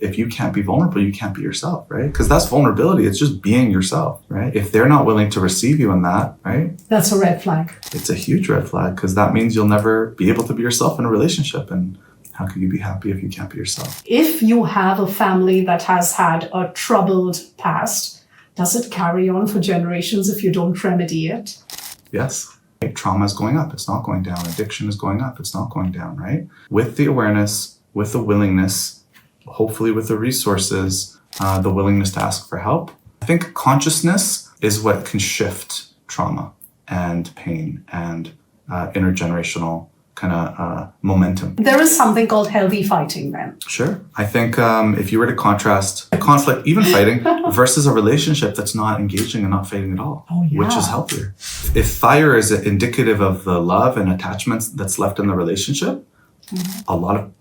If you can't be vulnerable, you can't be yourself, right? Because that's vulnerability. It's just being yourself, right? If they're not willing to receive you in that, right? That's a red flag. It's a huge red flag because that means you'll never be able to be yourself in a relationship. And how can you be happy if you can't be yourself? If you have a family that has had a troubled past, does it carry on for generations if you don't remedy it? Yes. Trauma is going up. It's not going down. Addiction is going up. It's not going down, right? With the awareness, with the willingness, hopefully with the resources, the willingness to ask for help. I think consciousness is what can shift trauma and pain and intergenerational kind of momentum. There is something called healthy fighting then. Sure. I think if you were to contrast a conflict, even fighting, versus a relationship that's not engaging and not fighting at all, which is healthier. If fire is indicative of the love and attachments that's left in the relationship, a lot of,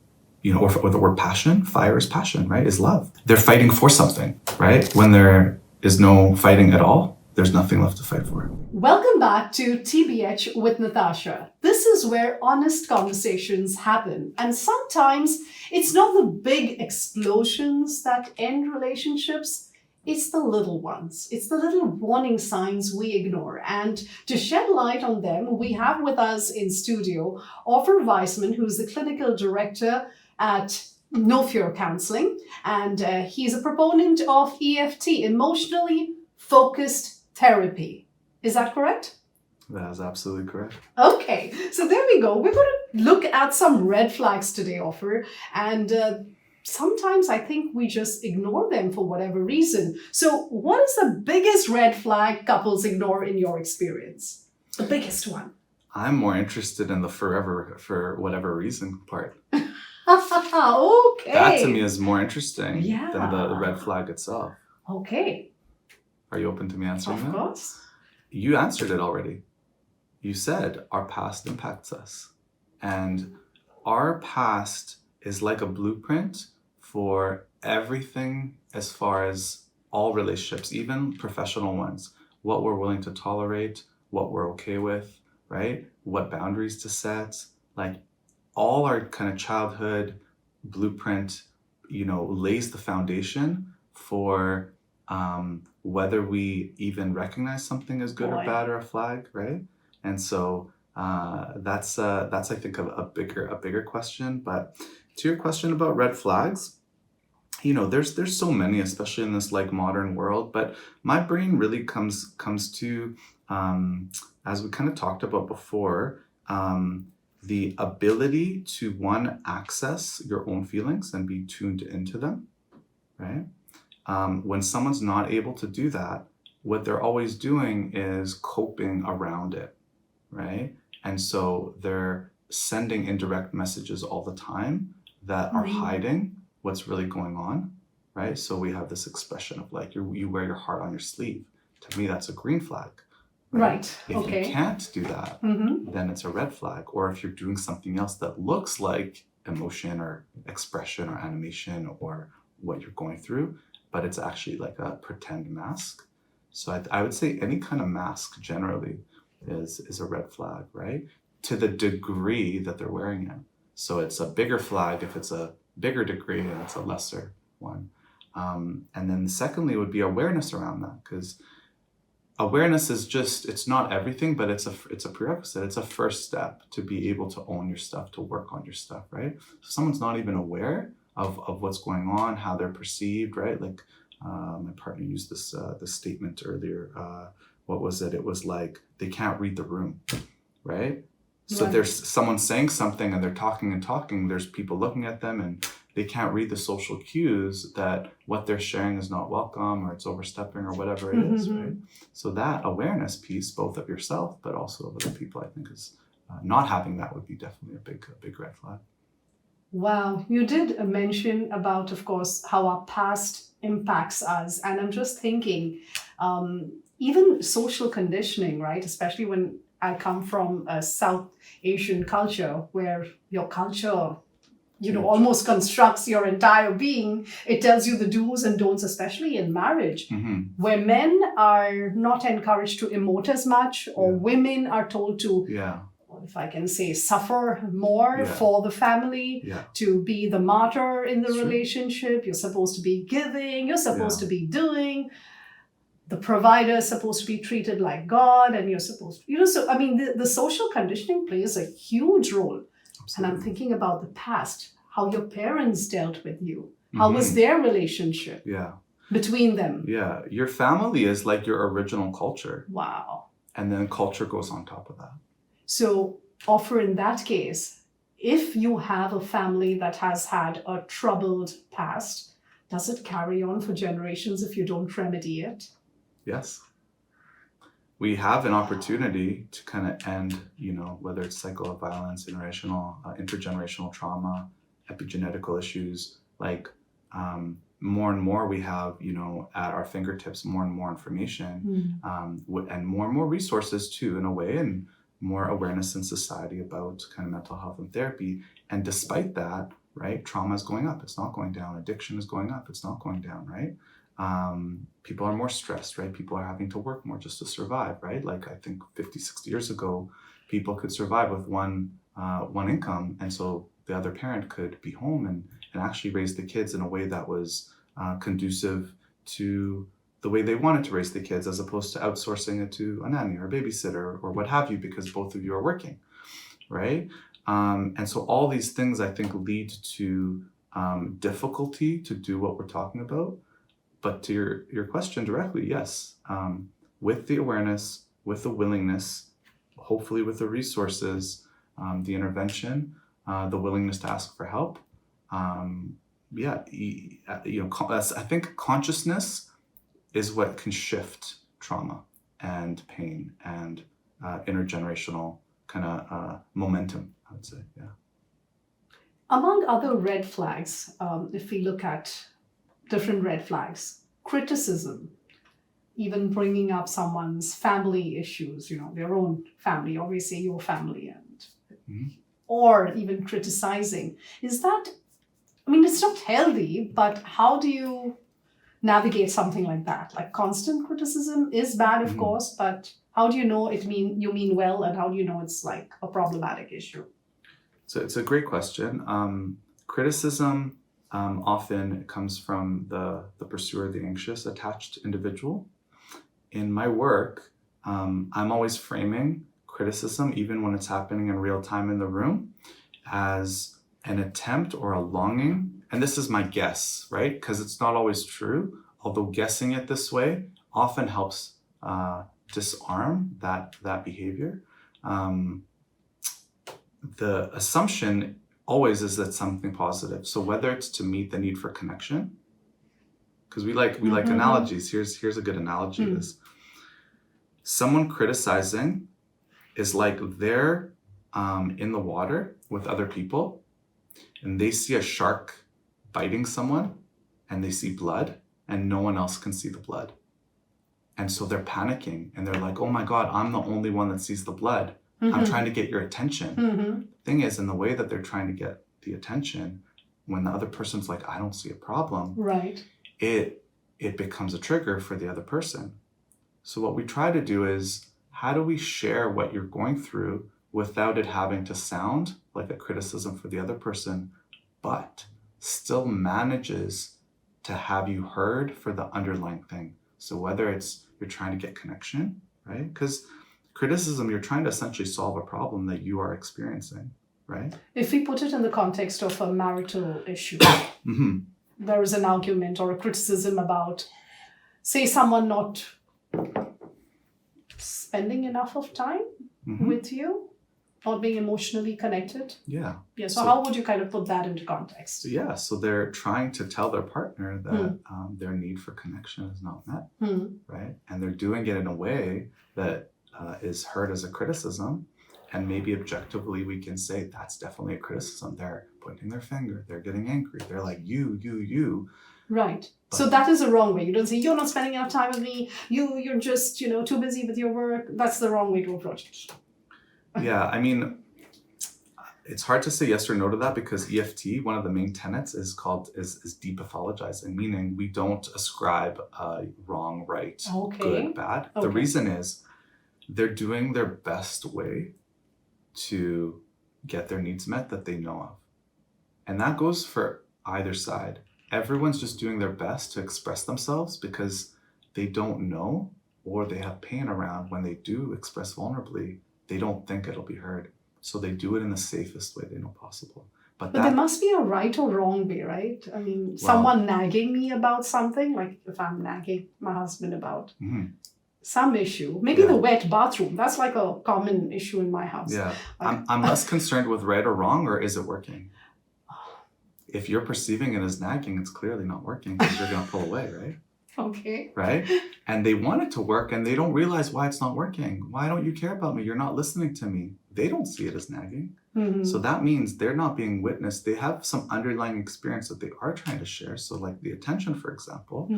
or the word passion, fire is passion, right? Is love. They're fighting for something, right? When there is no fighting at all, there's nothing left to fight for. Welcome back to TBH with Natasha. This is where honest conversations happen. And sometimes it's not the big explosions that end relationships, it's the little ones. It's the little warning signs we ignore. And to shed light on them, we have with us in studio Offer Weissman, who's the clinical director at No Fear Counseling. And he's a proponent of EFT, emotionally focused therapy. Is that correct? That is absolutely correct. Okay, so there we go. We're going to look at some red flags today, Offer. And sometimes I think we just ignore them for whatever reason. So what is the biggest red flag couples ignore in your experience? The biggest one. I'm more interested in the forever for whatever reason part. Okay. That to me is more interesting than the red flag itself. Okay. Are you open to me answering that? Of course. You answered it already. You said our past impacts us. And our past is like a blueprint for everything as far as all relationships, even professional ones. What we're willing to tolerate, what we're okay with, right? What boundaries to set. Like all our kind of childhood blueprint, lays the foundation for whether we even recognize something as good or bad or a flag, right? And so that's I think a bigger question. But to your question about red flags, there's so many, especially in this like modern world. But my brain really comes to as we kind of talked about before, the ability to access your own feelings and be tuned into them, right? When someone's not able to do that, what they're always doing is coping around it, right? And so they're sending indirect messages all the time that are hiding what's really going on, right? So we have this expression of like, you wear your heart on your sleeve. To me, that's a green flag. Right. If you can't do that, then it's a red flag. Or if you're doing something else that looks like emotion or expression or animation or what you're going through, but it's actually like a pretend mask. So I would say any kind of mask generally is a red flag, right? To the degree that they're wearing it. So it's a bigger flag if it's a bigger degree and it's a lesser one. And then secondly would be awareness around that, because awareness is it's not everything, but it's a prerequisite. It's a first step to be able to own your stuff, to work on your stuff, right? So someone's not even aware of what's going on, how they're perceived, right? Like my partner used this statement earlier. What was it? It was like they can't read the room, right? So there's someone saying something and they're talking. There's people looking at them and they can't read the social cues that what they're sharing is not welcome or it's overstepping or whatever it is, right? So that awareness piece, both of yourself but also of other people, I think is not having that would be definitely a big red flag. Wow, you did mention about, of course, how our past impacts us. And I'm just thinking, even social conditioning, right? Especially when I come from a South Asian culture where your culture, almost constructs your entire being. It tells you the do's and don'ts, especially in marriage, where men are not encouraged to emote as much, or women are told to if I can say, suffer more Yeah. for the family, Yeah. to be the martyr in the Sure. relationship. You're supposed to be giving, you're supposed Yeah. to be doing. The provider is supposed to be treated like God, and you're supposed to, so I mean, the social conditioning plays a huge role. And I'm Absolutely. thinking about the past, how your parents dealt with you. How was their relationship Yeah. between them? Yeah. Your family is like your original culture. Wow. And then culture goes on top of that. So, offer in that case, if you have a family that has had a troubled past, does it carry on for generations if you don't remedy it? Yes. We have an opportunity to kind of end, whether it's cycle of violence, intergenerational trauma, epigenetical issues, like more and more we have, at our fingertips, more and more information, and more resources too, in a way, and more awareness in society about kind of mental health and therapy. And despite that, right, trauma is going up. It's not going down. Addiction is going up. It's not going down, right? People are more stressed, right? People are having to work more just to survive, right? Like I think 50, 60 years ago, people could survive with one income. And so the other parent could be home and actually raise the kids in a way that was conducive to the way they wanted to raise the kids, as opposed to outsourcing it to a nanny or a babysitter or what have you, because both of you are working, right? And so all these things, I think, lead to difficulty to do what we're talking about. But to your question directly, yes, with the awareness, with the willingness, hopefully with the resources, the intervention, the willingness to ask for help. I think consciousness is what can shift trauma and pain and intergenerational kind of momentum, I would say, yeah. Among other red flags, if we look at different red flags, criticism, even bringing up someone's family issues, their own family, obviously your family, and or even criticizing. Is that, I mean, it's not healthy, but how do you navigate something like that? Like constant criticism is bad, of course, but how do you know you mean well, and how do you know it's like a problematic issue? So it's a great question. Criticism often comes from the pursuer, the anxious, attached individual. In my work, I'm always framing criticism, even when it's happening in real time in the room, as an attempt or a longing. And this is my guess, right? Because it's not always true, although guessing it this way often helps disarm that behavior. The assumption always is that something positive. So whether it's to meet the need for connection, because we like analogies. Here's a good analogy. Is someone criticizing is like they're in the water with other people, and they see a shark biting someone, and they see blood, and no one else can see the blood. And so they're panicking, and they're like, oh my God, I'm the only one that sees the blood. I'm trying to get your attention. Thing is, in the way that they're trying to get the attention, when the other person's like, I don't see a problem, right? It becomes a trigger for the other person. So what we try to do is, how do we share what you're going through without it having to sound like a criticism for the other person, but still manages to have you heard for the underlying thing. So whether it's you're trying to get connection, right? Because criticism, you're trying to essentially solve a problem that you are experiencing, right? If we put it in the context of a marital issue, there is an argument or a criticism about, say, someone not spending enough of time with you, not being emotionally connected. Yeah. So how would you kind of put that into context? Yeah, so they're trying to tell their partner that their need for connection is not met, right? And they're doing it in a way that is heard as a criticism, and maybe objectively we can say that's definitely a criticism. They're pointing their finger, they're getting angry, they're like you. Right. But, so that is the wrong way. You don't say, you're not spending enough time with me, you're just too busy with your work. That's the wrong way to approach it. Yeah, I mean, it's hard to say yes or no to that, because EFT, one of the main tenets is depathologizing, meaning we don't ascribe wrong, right, good, bad. The reason is they're doing their best way to get their needs met that they know of. And that goes for either side. Everyone's just doing their best to express themselves because they don't know, or they have pain around when they do express vulnerably, they don't think it'll be heard. So they do it in the safest way they know possible. But there must be a right or wrong way, right? I mean, someone nagging me about something, like if I'm nagging my husband about some issue, maybe the wet bathroom, that's like a common issue in my house. Yeah, I'm less concerned with right or wrong, or is it working? If you're perceiving it as nagging, it's clearly not working because you're going to pull away, right? Okay. Right? And they want it to work and they don't realize why it's not working. Why don't you care about me? You're not listening to me. They don't see it as nagging. So that means they're not being witnessed. They have some underlying experience that they are trying to share. So like the attention, for example,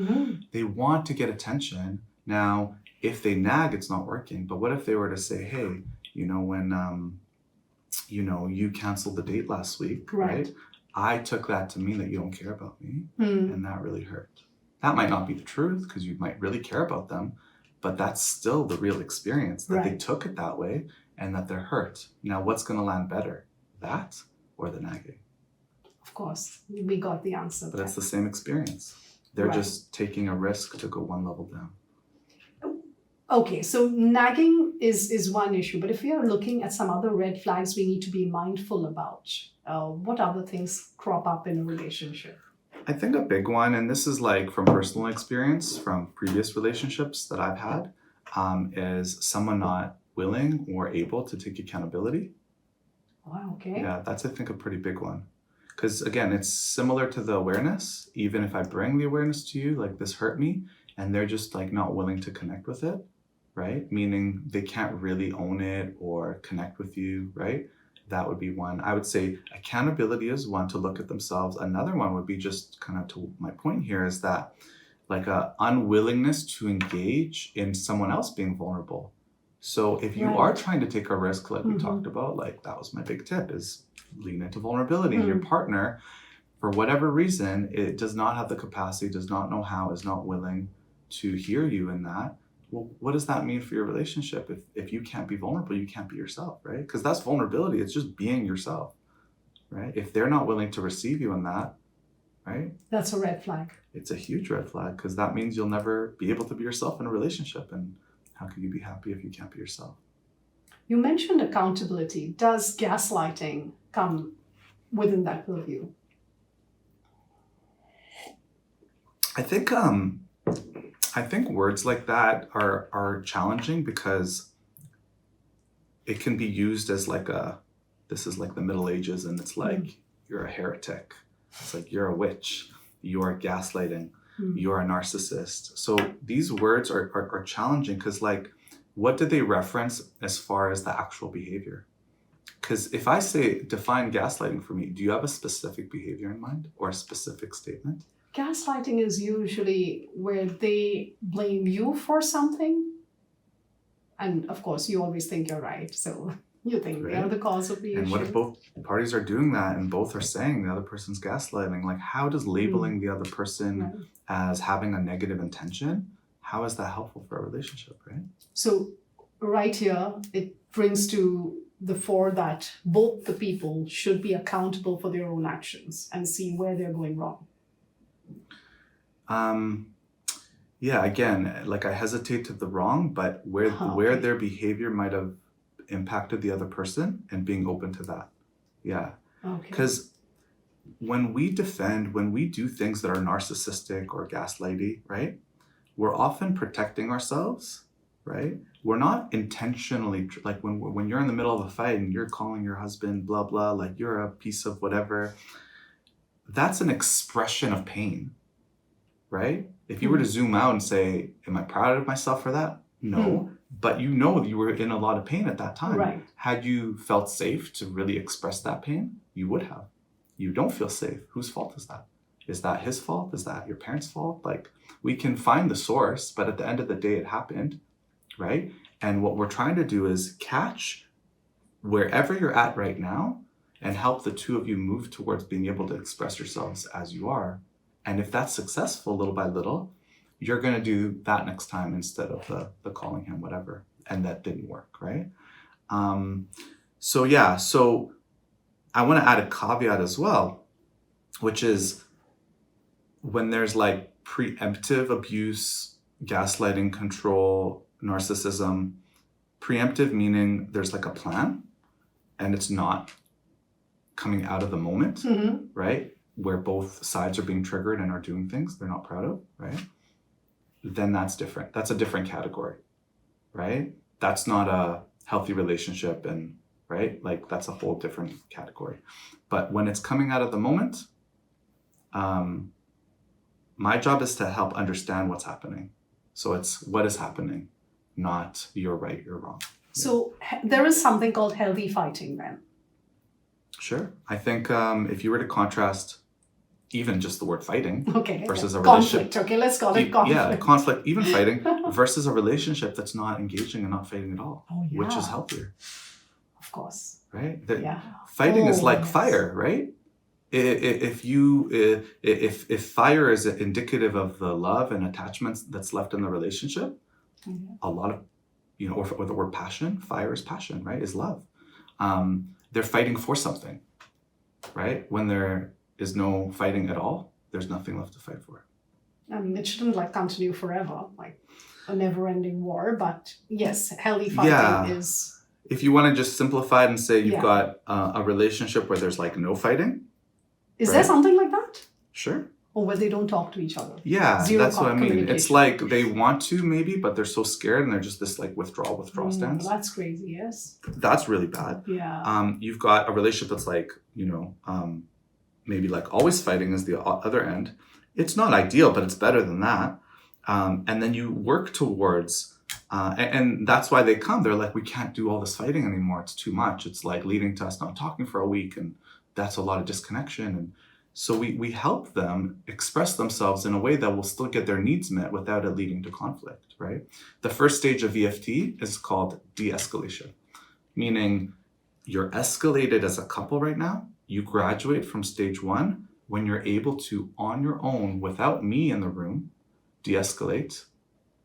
they want to get attention. Now, if they nag, it's not working. But what if they were to say, hey, when, you canceled the date last week, right? I took that to mean that you don't care about me, and that really hurt. That might not be the truth because you might really care about them, but that's still the real experience, that they took it that way and that they're hurt. Now, what's going to land better, that or the nagging? Of course, we got the answer. But it's the same experience. They're just taking a risk to go one level down. Okay, so nagging is one issue, but if we are looking at some other red flags we need to be mindful about, what other things crop up in a relationship? I think a big one, and this is like from personal experience, from previous relationships that I've had, is someone not willing or able to take accountability. Wow, okay. Yeah, that's, I think, a pretty big one. Because again, it's similar to the awareness. Even if I bring the awareness to you, like this hurt me, and they're just like not willing to connect with it, right? Meaning they can't really own it or connect with you, right? That would be one. I would say accountability is one, to look at themselves. Another one would be just kind of to my point here is that like a unwillingness to engage in someone else being vulnerable. So if you are trying to take a risk, like we talked about, like that was my big tip, is lean into vulnerability. And your partner, for whatever reason, it does not have the capacity, does not know how, is not willing to hear you in that. Well, what does that mean for your relationship? If you can't be vulnerable, you can't be yourself, right? Because that's vulnerability. It's just being yourself, right? If they're not willing to receive you in that, right? That's a red flag. It's a huge red flag because that means you'll never be able to be yourself in a relationship. And how can you be happy if you can't be yourself? You mentioned accountability. Does gaslighting come within that purview? I think words like that are challenging because it can be used as like this is like the Middle Ages, and it's like you're a heretic. It's like you're a witch. You are gaslighting. You're a narcissist. So these words are challenging because like, what do they reference as far as the actual behavior? Because if I say define gaslighting for me, do you have a specific behavior in mind or a specific statement? Gaslighting is usually where they blame you for something. And of course, you always think you're right. So you think they're the cause of the issue. And what if both parties are doing that and both are saying the other person's gaslighting? Like, how does labeling the other person as having a negative intention, how is that helpful for a relationship, right? So right here, it brings to the fore that both the people should be accountable for their own actions and see where they're going wrong. Yeah, again, like I hesitate to the wrong, but where their behavior might have impacted the other person and being open to that. Yeah. Okay. Because when we do things that are narcissistic or gaslighty, right? We're often protecting ourselves, right? We're not intentionally, like when you're in the middle of a fight and you're calling your husband, blah, blah, like you're a piece of whatever, that's an expression of pain, right? If you were to zoom out and say, am I proud of myself for that? No, but you know you were in a lot of pain at that time. Right. Had you felt safe to really express that pain, you would have. You don't feel safe. Whose fault is that? Is that his fault? Is that your parents' fault? Like, we can find the source, but at the end of the day, it happened, right? And what we're trying to do is catch wherever you're at right now and help the two of you move towards being able to express yourselves as you are. And if that's successful little by little, you're going to do that next time instead of the calling him whatever. And that didn't work, right? So yeah, so I want to add a caveat as well, which is when there's like preemptive abuse, gaslighting, control, narcissism, preemptive meaning there's like a plan and it's not coming out of the moment, right? Where both sides are being triggered and are doing things they're not proud of, right? Then that's different. That's a different category, right? That's not a healthy relationship, and right? Like that's a whole different category. But when it's coming out of the moment, my job is to help understand what's happening. So it's what is happening, not you're right, you're wrong. So there is something called healthy fighting then. Sure. I think if you were to contrast even just the word fighting versus a conflict. relationship. Okay, let's call it conflict. Yeah, conflict, even fighting, versus a relationship that's not engaging and not fighting at all, which is healthier. Of course. Right? Fighting is like fire, right? If fire is indicative of the love and attachments that's left in the relationship, a lot of, or the word passion, fire is passion, right? Is love. They're fighting for something, right? When there is no fighting at all, there's nothing left to fight for. I mean, it shouldn't continue forever, like a never-ending war. But yes, healthy fighting is. If you want to just simplify it and say you've got a relationship where there's like no fighting. Is there something like that? Sure. Or where they don't talk to each other. Yeah, that's what I mean. It's like they want to maybe, but they're so scared and they're just this like withdrawal stance. That's crazy, yes. That's really bad. Yeah. You've got a relationship that's like, maybe like always fighting is the other end. It's not ideal, but it's better than that. And then you work towards, and that's why they come. They're like, we can't do all this fighting anymore. It's too much. It's like leading to us not talking for a week, and that's a lot of disconnection. And so we help them express themselves in a way that will still get their needs met without it leading to conflict, right? The first stage of EFT is called de-escalation, meaning you're escalated as a couple right now. You graduate from stage 1 when you're able to, on your own, without me in the room, de-escalate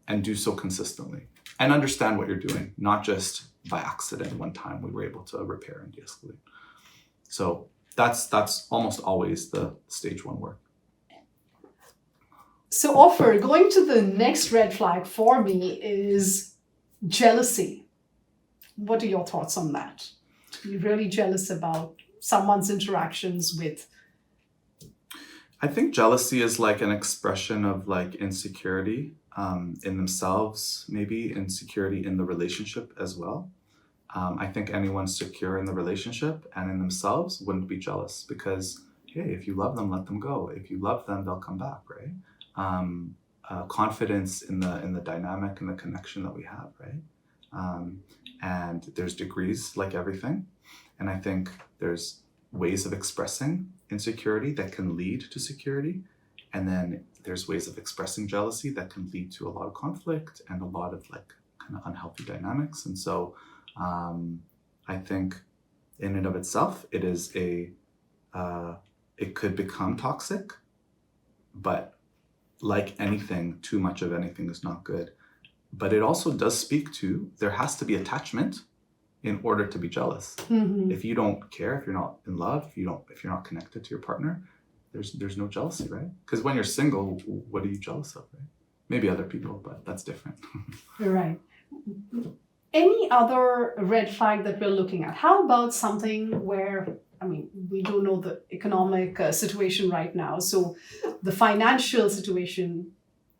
and do so consistently and understand what you're doing, not just by accident one time we were able to repair and de-escalate. So that's almost always the stage 1 work. So Offer, going to the next red flag for me is jealousy. What are your thoughts on that? You're really jealous about someone's interactions with. I think jealousy is like an expression of like insecurity in themselves, maybe insecurity in the relationship as well. I think anyone secure in the relationship and in themselves wouldn't be jealous because, hey, if you love them, let them go. If you love them, they'll come back, right? Confidence in the dynamic and the connection that we have, right? And there's degrees like everything. And I think there's ways of expressing insecurity that can lead to security. And then there's ways of expressing jealousy that can lead to a lot of conflict and a lot of like kind of unhealthy dynamics. And so I think in and of itself, it is it could become toxic, but like anything, too much of anything is not good. But it also does speak to, there has to be attachment in order to be jealous. If you don't care, if you're not in love, if you're not connected to your partner, there's no jealousy, right? Because when you're single, what are you jealous of, right? Maybe other people, but that's different. Right. Any other red flag that we're looking at? How about something where, I mean, we don't know the economic situation right now. So the financial situation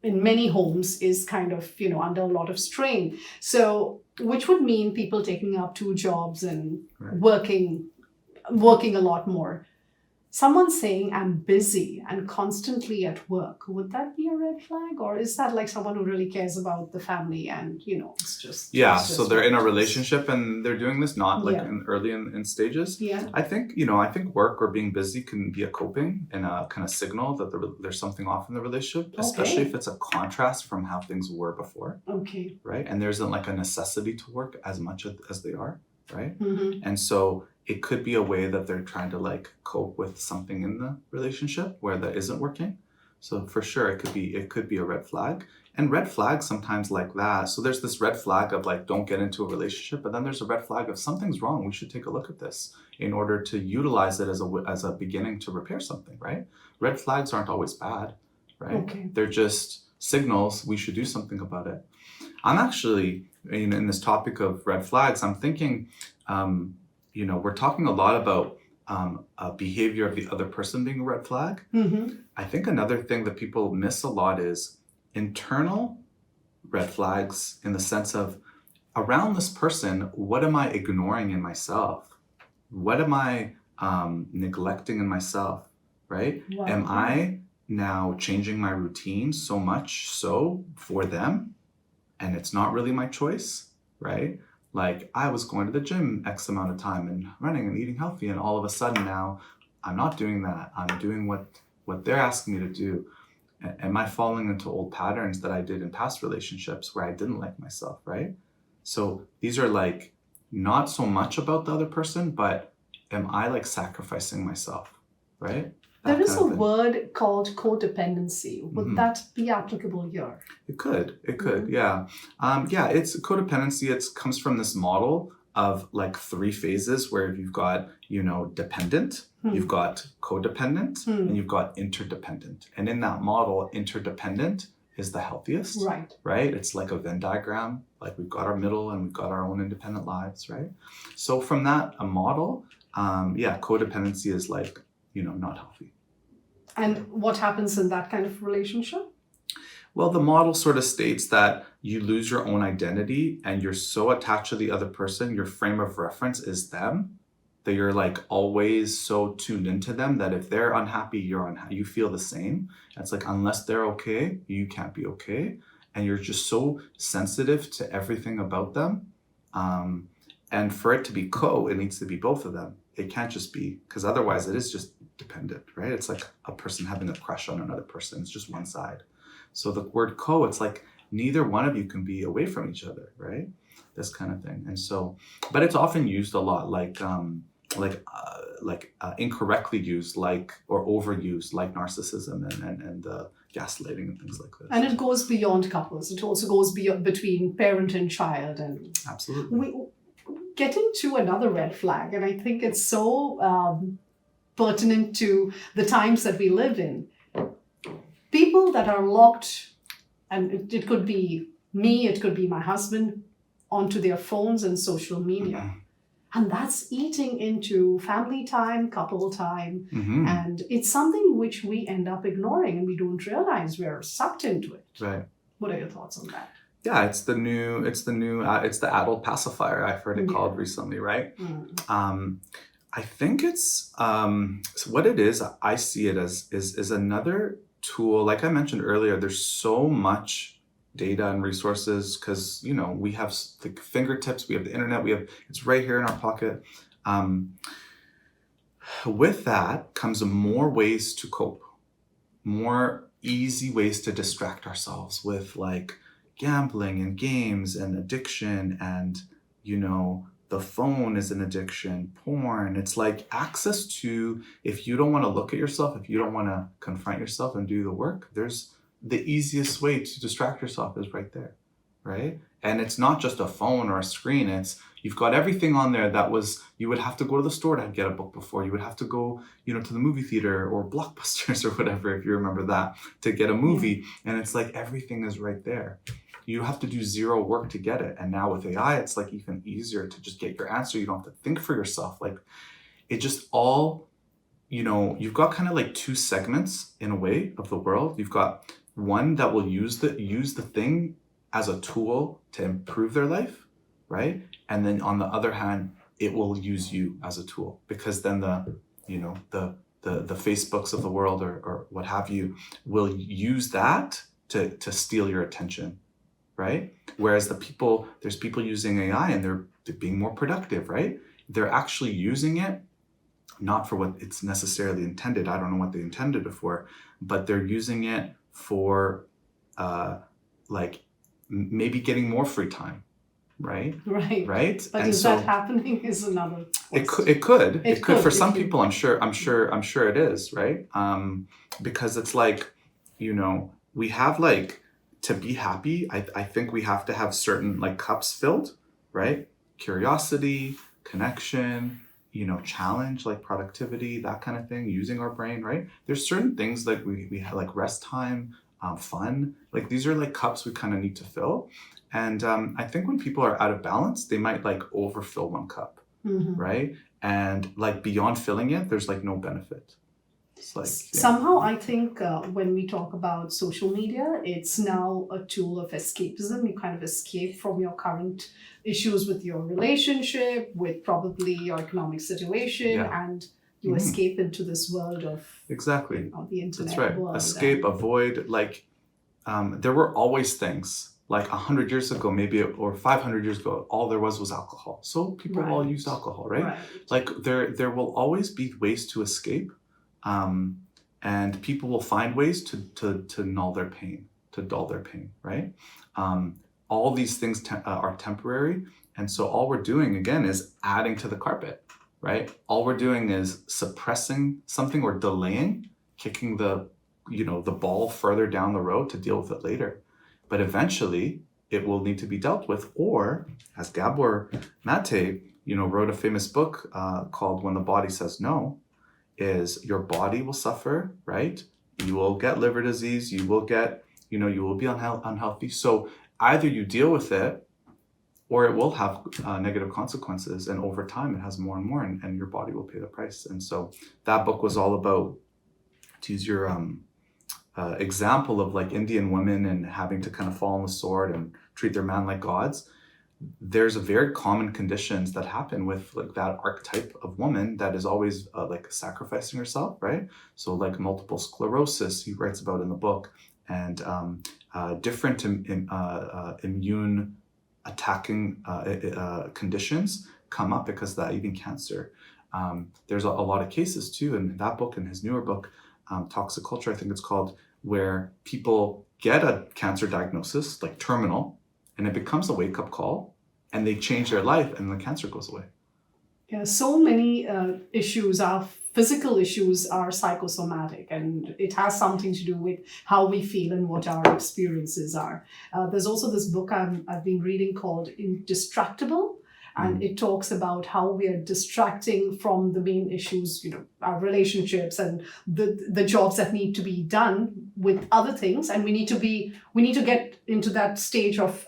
in many homes is kind of, under a lot of strain. So, which would mean people taking up 2 jobs and working a lot more. Someone saying, I'm busy and constantly at work, would that be a red flag? Or is that like someone who really cares about the family and, it's just... Yeah, it's just so they're in a relationship and they're doing this not like early in stages. Yeah. I think work or being busy can be a coping and a kind of signal that there's something off in the relationship, especially if it's a contrast from how things were before. Okay. Right? And there isn't like a necessity to work as much as they are, right? Mm-hmm. And so it could be a way that they're trying to like cope with something in the relationship where that isn't working. So for sure, it could be a red flag. And red flags sometimes like that. So there's this red flag of like, don't get into a relationship, but then there's a red flag of something's wrong. We should take a look at this in order to utilize it as a beginning to repair something, right? Red flags aren't always bad, right? Okay. They're just signals we should do something about it. I'm actually, in this topic of red flags, I'm thinking, we're talking a lot about behavior of the other person being a red flag. Mm-hmm. I think another thing that people miss a lot is internal red flags, in the sense of, around this person, what am I ignoring in myself? What am I neglecting in myself, right? Wow. Am I now changing my routine so much so for them, and it's not really my choice, right? Like, I was going to the gym X amount of time and running and eating healthy, and all of a sudden now I'm not doing that. I'm doing what they're asking me to do. Am I falling into old patterns that I did in past relationships where I didn't like myself, right? So these are like not so much about the other person, but am I like sacrificing myself, right? There That is kind a of thing. word called codependency. Would Mhm. that be applicable here? It could, yeah. It's codependency. It comes from this model of like 3 phases where you've got, dependent, you've got codependent, and you've got interdependent. And in that model, interdependent is the healthiest, right? It's like a Venn diagram. Like, we've got our middle and we've got our own independent lives, right? So from that, a model, codependency is like, not healthy. And what happens in that kind of relationship? Well, the model sort of states that you lose your own identity and you're so attached to the other person, your frame of reference is them, that you're like always so tuned into them that if they're unhappy, you're unhappy. You feel the same. It's like, unless they're okay, you can't be okay. And you're just so sensitive to everything about them. And for it to be it needs to be both of them. It can't just be, because otherwise it is just dependent, right? It's like a person having a crush on another person. It's just one side. So the word it's like neither one of you can be away from each other, right? This kind of thing. And so, but it's often used a lot like incorrectly used, like, or overused, like narcissism and gaslighting and things like this. And it goes beyond couples. It also goes beyond between parent and child. And absolutely. Getting to another red flag, and I think it's so pertinent to the times that we live in. People that are locked, and it could be me, it could be my husband, onto their phones and social media. Mm-hmm. And that's eating into family time, couple time. Mm-hmm. And it's something which we end up ignoring and we don't realize we're sucked into it. Right. What are your thoughts on that? Yeah, it's the adult pacifier, I've heard it called recently, right? Mm. I think it's, so what it is, I see it as is another tool. Like I mentioned earlier, there's so much data and resources because, we have the fingertips, we have the internet, it's right here in our pocket. With that comes more ways to cope, more easy ways to distract ourselves with like gambling and games and addiction and, the phone is an addiction, porn. It's like access to, if you don't want to look at yourself, if you don't want to confront yourself and do the work, there's the easiest way to distract yourself is right there, right? And it's not just a phone or a screen. You've got everything on there you would have to go to the store to get a book before. You would have to go, to the movie theater or Blockbusters or whatever, if you remember that, to get a movie. And it's like everything is right there. You have to do zero work to get it. And now with AI, it's like even easier to just get your answer. You don't have to think for yourself. Like it just all, you've got kind of like 2 segments in a way of the world. You've got one that will use the thing as a tool to improve their life, right? And then on the other hand, it will use you as a tool, because then the Facebooks of the world or what have you will use that to steal your attention, right? Whereas there's people using AI and they're being more productive, right? They're actually using it not for what it's necessarily intended. I don't know what they intended it for, but they're using it for like maybe getting more free time, right? Right. But is that happening is another question. It could for some people. I'm sure it is, right? Because it's like, we have like, to be happy, I think we have to have certain like cups filled, right? Curiosity, connection, challenge, like productivity, that kind of thing, using our brain, right? There's certain things like we have like rest time, fun, like these are like cups we kind of need to fill. And I think when people are out of balance, they might like overfill one cup, right? And like beyond filling it, there's like no benefit. It's like, Somehow, I think when we talk about social media, it's now a tool of escapism. You kind of escape from your current issues with your relationship, with probably your economic situation, and you escape into this world of exactly the internet. That's right. World. Escape, avoid. Like there were always things. Like 100 years ago, maybe, or 500 years ago, all there was alcohol. So people all used alcohol, right? Like there will always be ways to escape. And people will find ways to null their pain, to dull their pain, right? All these things are temporary. And so all we're doing, again, is adding to the carpet, right? All we're doing is suppressing something or delaying, kicking the ball further down the road to deal with it later. But eventually, it will need to be dealt with. Or, as Gabor Mate, wrote a famous book called When the Body Says No, is your body will suffer, right? You will get liver disease, you will get, you will be unhealthy. So either you deal with it or it will have negative consequences. And over time, it has more and more, and your body will pay the price. And so that book was all about, to use your example of like Indian women and having to kind of fall on the sword and treat their man like gods. There's a very common conditions that happen with like that archetype of woman that is always like sacrificing herself, right? So like multiple sclerosis, he writes about in the book, and different immune attacking conditions come up because of that, even cancer. There's a lot of cases too, in that book, in his newer book, Toxic Culture, I think it's called, where people get a cancer diagnosis, like terminal, and it becomes a wake-up call, and they change their life, and the cancer goes away. Yeah, so many issues, our physical issues are psychosomatic, and it has something to do with how we feel and what our experiences are. There's also this book I've been reading called Indistractable, and it talks about how we are distracting from the main issues, our relationships and the jobs that need to be done with other things, and we need to get into that state of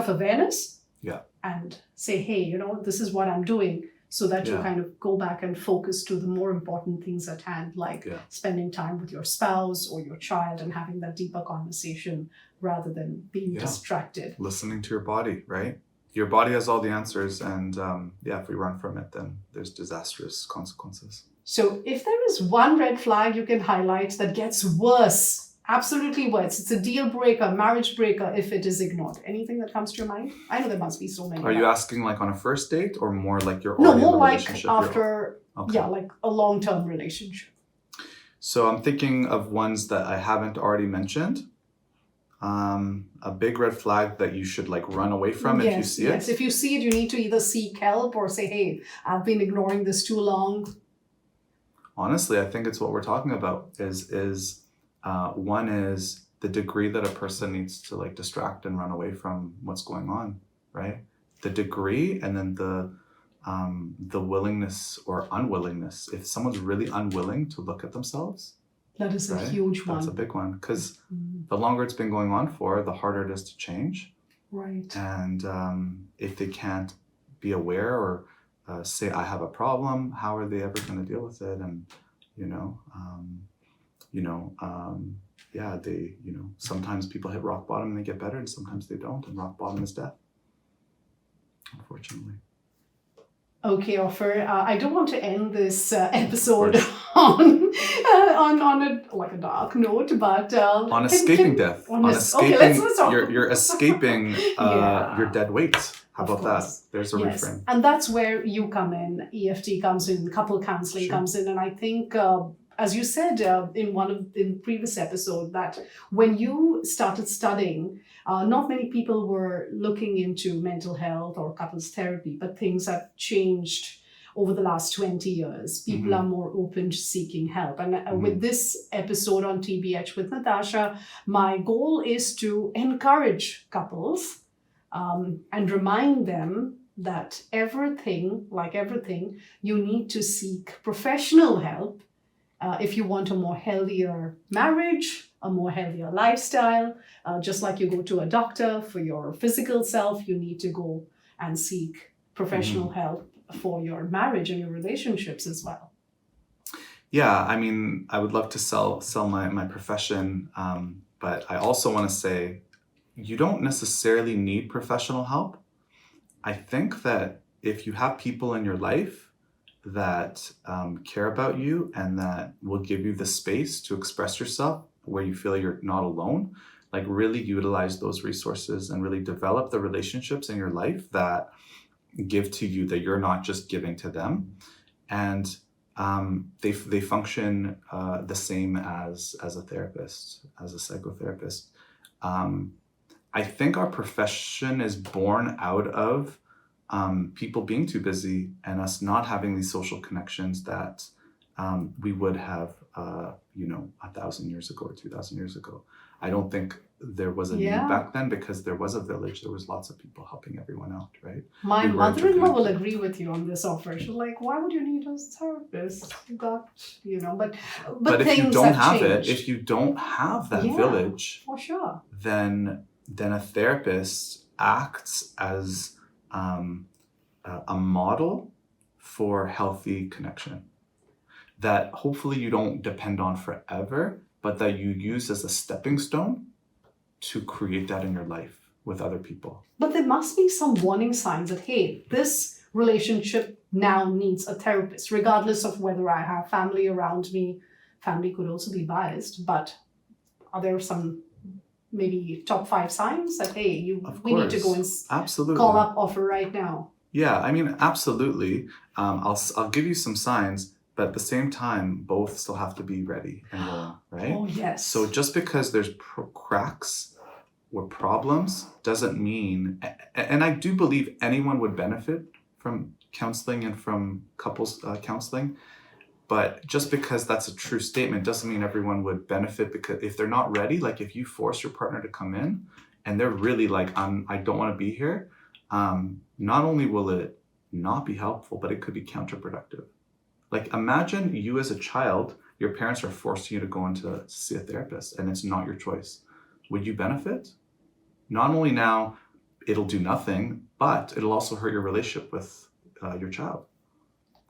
awareness. Yeah. And say, hey, this is what I'm doing, so that you kind of go back and focus to the more important things at hand, like spending time with your spouse or your child and having that deeper conversation rather than being distracted. Listening to your body, right? Your body has all the answers, and if we run from it, then there's disastrous consequences. So if there is one red flag you can highlight that gets worse, absolutely worse, it's a deal breaker, marriage breaker, if it is ignored. Anything that comes to your mind? I know there must be so many. Are you asking like on a first date, or more like you're already in a relationship? No, more like after, like a long-term relationship. So I'm thinking of ones that I haven't already mentioned. A big red flag that you should like run away from if you see it. Yes, if you see it, you need to either seek help or say, hey, I've been ignoring this too long. Honestly, I think it's what we're talking about is one is the degree that a person needs to like distract and run away from what's going on, right? The degree, and then the willingness or unwillingness. If someone's really unwilling to look at themselves, that is a huge one. That's a big one, because the longer it's been going on for, the harder it is to change. Right. And if they can't be aware or say, I have a problem, how are they ever going to deal with it? And, sometimes people hit rock bottom and they get better, and sometimes they don't. And rock bottom is death, unfortunately. Okay, Offer. I don't want to end this episode on a dark note, but on escaping death. Let's talk. You're escaping your dead weight. How about that? There's a reframe. And that's where you come in. EFT comes in. Couple counseling comes in, and I think. As you said in the previous episode, that when you started studying, not many people were looking into mental health or couples therapy, but things have changed over the last 20 years. People are more open to seeking help. And with this episode on TBH with Natasha, my goal is to encourage couples and remind them that like everything, you need to seek professional help if you want a more healthier marriage, a more healthier lifestyle. Just like you go to a doctor for your physical self, you need to go and seek professional help for your marriage and your relationships as well. Yeah, I mean, I would love to sell my profession, but I also want to say you don't necessarily need professional help. I think that if you have people in your life that care about you and that will give you the space to express yourself where you feel you're not alone, like really utilize those resources and really develop the relationships in your life that give to you, that you're not just giving to them. And they function the same as a therapist, as a psychotherapist. I think our profession is born out of people being too busy and us not having these social connections that we would have, 1,000 years ago or 2,000 years ago. I don't think there was a need back then because there was a village. There was lots of people helping everyone out, right? My mother-in-law will agree with you on this offer. She's like, why would you need a therapist? You got, but if you don't have it, if you don't have that village, for sure, then a therapist acts as a model for healthy connection that hopefully you don't depend on forever, but that you use as a stepping stone to create that in your life with other people. But there must be some warning signs that, hey, this relationship now needs a therapist, regardless of whether I have family around me. Family could also be biased, but are there some maybe top 5 signs that, hey, we need to go and call up offer right now? Yeah, I mean, absolutely. I'll give you some signs, but at the same time, both still have to be ready and willing, right? Oh, yes. So just because there's cracks or problems doesn't mean, and I do believe anyone would benefit from counseling and from couples counseling, but just because that's a true statement doesn't mean everyone would benefit, because if they're not ready, like if you force your partner to come in and they're really like, I don't want to be here, not only will it not be helpful, but it could be counterproductive. Like imagine you as a child, your parents are forcing you to go in to see a therapist and it's not your choice. Would you benefit? Not only now it'll do nothing, but it'll also hurt your relationship with your child.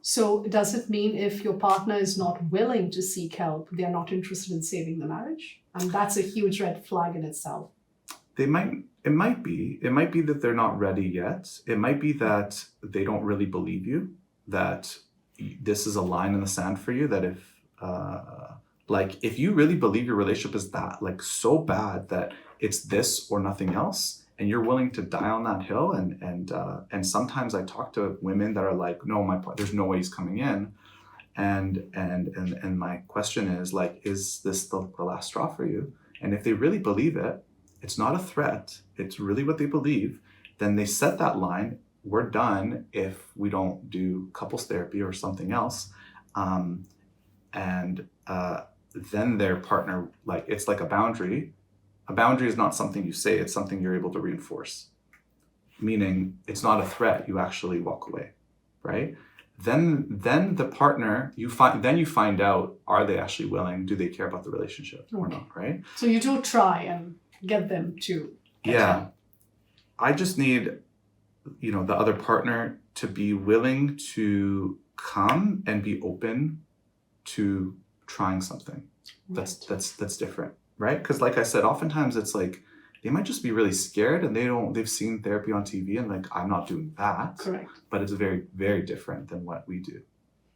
So does it mean if your partner is not willing to seek help, they're not interested in saving the marriage? And that's a huge red flag in itself. It might be that they're not ready yet. It might be that they don't really believe you, that this is a line in the sand for you, that if you really believe your relationship is that like so bad that it's this or nothing else, and you're willing to die on that hill, and sometimes I talk to women that are like, no, there's no way he's coming in, and my question is like, is this the last straw for you? And if they really believe it, it's not a threat, it's really what they believe, then they set that line. We're done if we don't do couples therapy or something else. Then their partner, like, it's like a boundary. A boundary is not something you say, it's something you're able to reinforce. Meaning it's not a threat, you actually walk away, right? Then the partner, you find out, are they actually willing? Do they care about the relationship or not, right? So you do try and get them to get help. I just need the other partner to be willing to come and be open to trying something that's different, right? Because like I said, oftentimes it's like they might just be really scared and they've seen therapy on TV and like, I'm not doing that. Correct. But it's very, very different than what we do,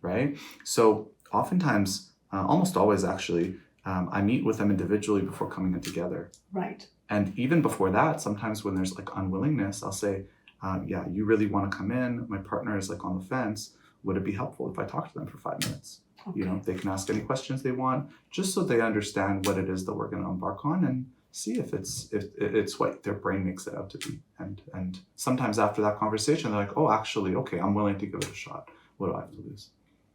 right? So oftentimes, almost always actually, I meet with them individually before coming in together. Right. And even before that, sometimes when there's like unwillingness, I'll say, you really want to come in. My partner is like on the fence. Would it be helpful if I talk to them for 5 minutes? Okay. They can ask any questions they want, just so they understand what it is that we're going to embark on and see if it's what their brain makes it out to be. And sometimes after that conversation, they're like, oh, actually, okay, I'm willing to give it a shot. what do I have to lose?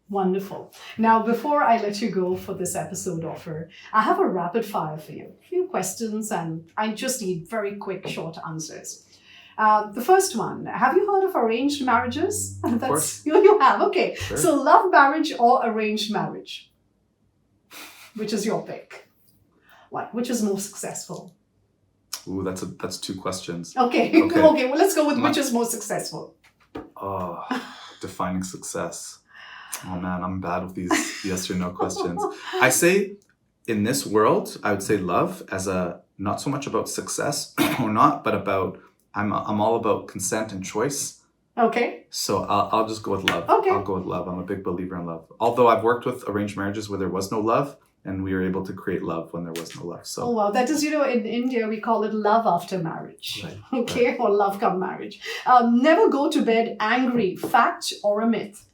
Wonderful. Now, before I let you go for this episode offer, I have a rapid fire for you. A few questions, and I just need very quick, short answers. The first one, have you heard of arranged marriages? Of course. You have, okay. Sure. So love marriage or arranged marriage? Which is your pick? Like, which is more successful? Ooh, that's two questions. Okay, Okay. okay, well, let's go with which is more successful. Oh, defining success. Oh man, I'm bad with these yes or no questions. I say in this world, I would say love as a not so much about success or not, but about I'm all about consent and choice. Okay. So I'll just go with love. Okay. I'll go with love. I'm a big believer in love. Although I've worked with arranged marriages where there was no love, and we were able to create love when there was no love. Oh, So well, that is, in India, we call it love after marriage. Right, Okay, or love come marriage. Never go to bed angry, fact or a myth?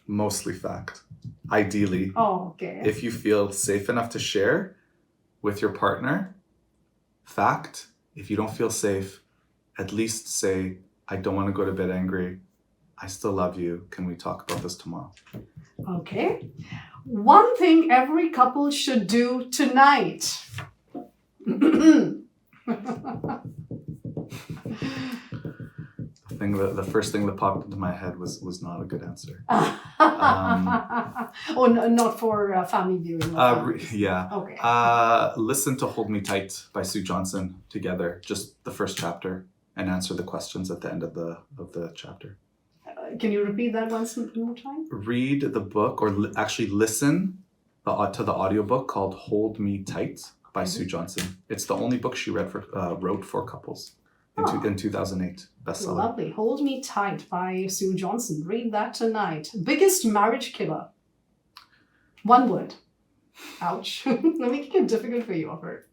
mostly fact. Ideally, Oh, okay. if you feel safe enough to share with your partner, fact. If you don't feel safe, at least say, I don't want to go to bed angry. I still love you. Can we talk about this tomorrow? Okay. One thing every couple should do tonight. The first thing that popped into my head was not a good answer. Oh, no, not for family viewing. Yeah. Okay. Listen to Hold Me Tight by Sue Johnson together, just the first chapter, and answer the questions at the end of the chapter. Can you repeat that once more time? Read the book, or actually listen to the audiobook called Hold Me Tight by Sue Johnson. It's the only book she wrote for couples in 2008. Bestseller. Lovely. Hold Me Tight by Sue Johnson. Read that tonight. Biggest marriage killer. One word. Ouch. I'm making it difficult for you, Offer.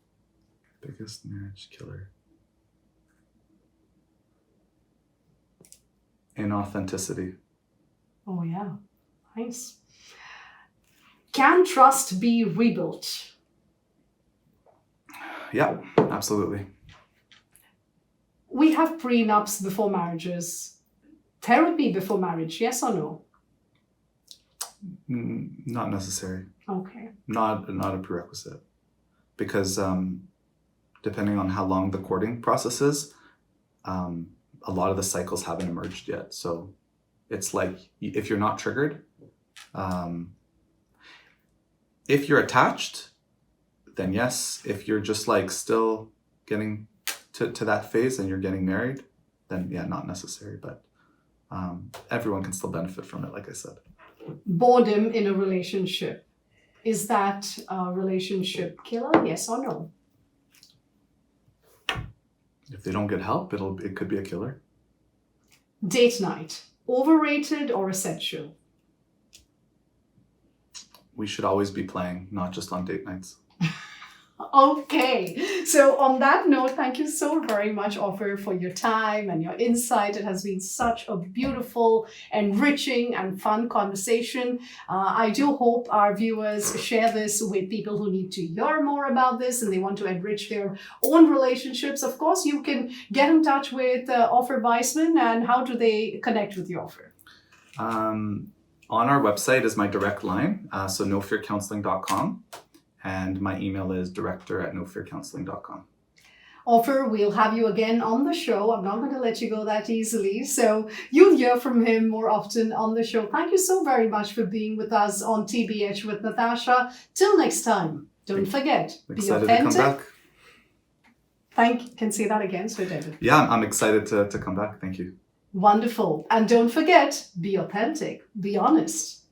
Biggest marriage killer. Inauthenticity. Oh, yeah. Nice. Can trust be rebuilt? Yeah, absolutely. We have prenups before marriages. Therapy before marriage, yes or no? Not necessary. Okay. Not a prerequisite. Because depending on how long the courting process is, a lot of the cycles haven't emerged yet. So it's like, if you're not triggered, if you're attached, then yes. If you're just like still getting to that phase and you're getting married, then yeah, not necessary. But everyone can still benefit from it, like I said. Boredom in a relationship. Is that a relationship killer? Yes or no? If they don't get help, it could be a killer. Date night. Overrated or essential? We should always be playing, not just on date nights. Okay, so on that note, thank you so very much, Offer, for your time and your insight. It has been such a beautiful, enriching, and fun conversation. I do hope our viewers share this with people who need to hear more about this and they want to enrich their own relationships. Of course, you can get in touch with Offer Weissman, and how do they connect with you, Offer? On our website is my direct line, so nofearcounseling.com. And my email is director@nofearcounseling.com. Offer, we'll have you again on the show. I'm not going to let you go that easily. So you'll hear from him more often on the show. Thank you so very much for being with us on TBH with Natasha. Till next time, don't forget, be Excited authentic. to come back. Can say that again, so David. Yeah, I'm excited to come back. Thank you. Wonderful. And don't forget, be authentic, be honest.